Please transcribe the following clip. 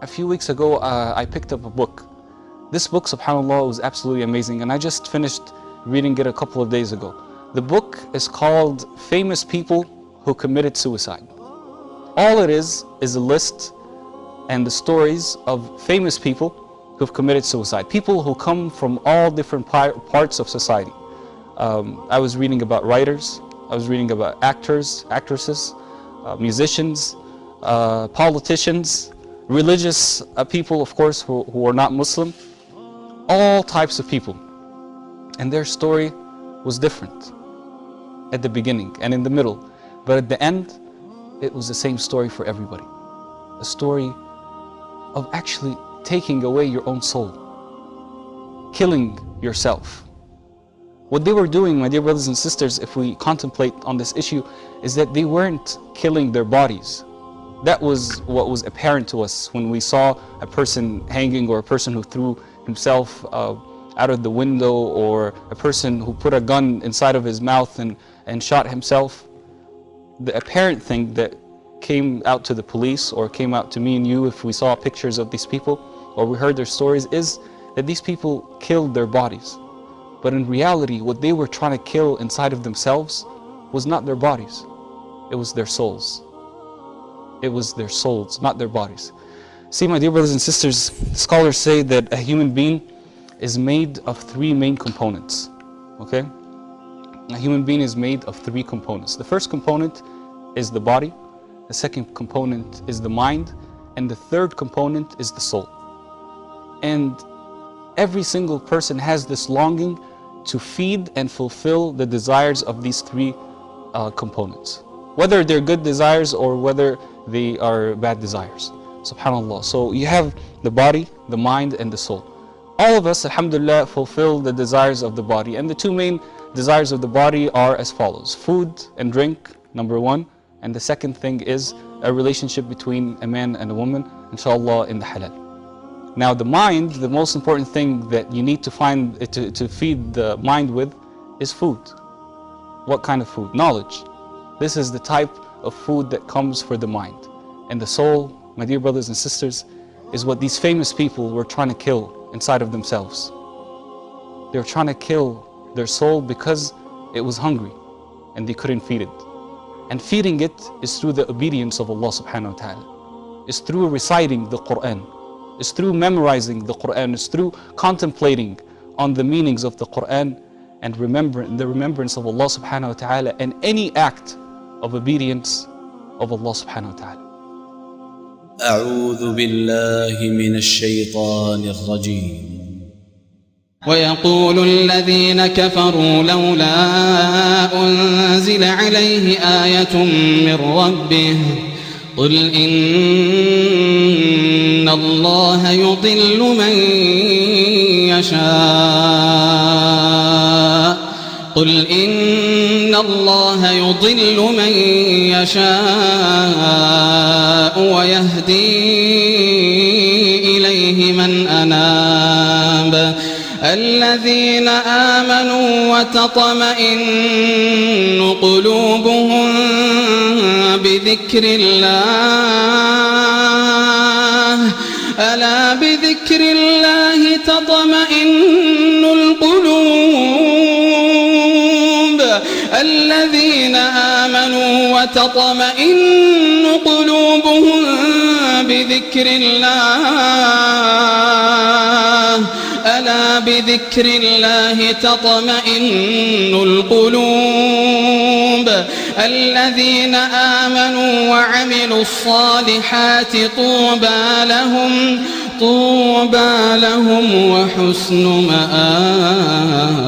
A few weeks ago, I picked up a book. This book, subhanAllah, was absolutely amazing, and I just finished reading it a couple of days ago. The book is called Famous People Who Committed Suicide. All it is a list and the stories of famous people who've committed suicide. People who come from all different parts of society. I was reading about writers, I was reading about actors, actresses, musicians, politicians, religious people, of course, who are not Muslim. All types of people. And their story was different at the beginning and in the middle. But at the end, it was the same story for everybody. A story of actually taking away your own soul, killing yourself. What they were doing, my dear brothers and sisters, if we contemplate on this issue, is that they weren't killing their bodies. That was what was apparent to us when we saw a person hanging, or a person who threw himself out of the window, or a person who put a gun inside of his mouth and shot himself. The apparent thing that came out to the police, or came out to me and you if we saw pictures of these people, or we heard their stories, is that these people killed their bodies. But in reality, what they were trying to kill inside of themselves was not their bodies. It was their souls. It was their souls, not their bodies. See, my dear brothers and sisters, scholars say that a human being is made of three main components. Okay? A human being is made of three components. The first component is the body, the second component is the mind, and the third component is the soul. And every single person has this longing to feed and fulfill the desires of these three components. Whether they're good desires or whether they are bad desires. SubhanAllah. So you have the body, the mind, and the soul. All of us, alhamdulillah, fulfill the desires of the body. And the two main desires of the body are as follows. Food and drink, number one. And the second thing is a relationship between a man and a woman, inshallah, in the halal. Now the mind, the most important thing that you need to find to feed the mind with is food. What kind of food? Knowledge. This is the type of food that comes for the mind. And the soul, my dear brothers and sisters, is what these famous people were trying to kill inside of themselves. They were trying to kill their soul because it was hungry and they couldn't feed it. And feeding it is through the obedience of Allah subhanahu wa ta'ala. It's through reciting the Quran. It's through memorizing the Quran. It's through contemplating on the meanings of the Quran and the remembrance of Allah subhanahu wa ta'ala, and any act of obedience of Allah subhanahu wa ta'ala. أعوذ بالله من الشيطان الرجيم. ويقول الذين كفروا لولا أنزل عليه آية من ربه قل إن الله يضل من يشاء قل إن الله يضل من يشاء ويهدي إليه من أناب الذين آمنوا وتطمئن قلوبهم بذكر الله ألا بذكر الله تطمئن القلوب الذين آمنوا وتطمئن قلوبهم بذكر الله ألا بذكر الله تطمئن القلوب الذين آمنوا وعملوا الصالحات طوبى لهم وحسن مآب.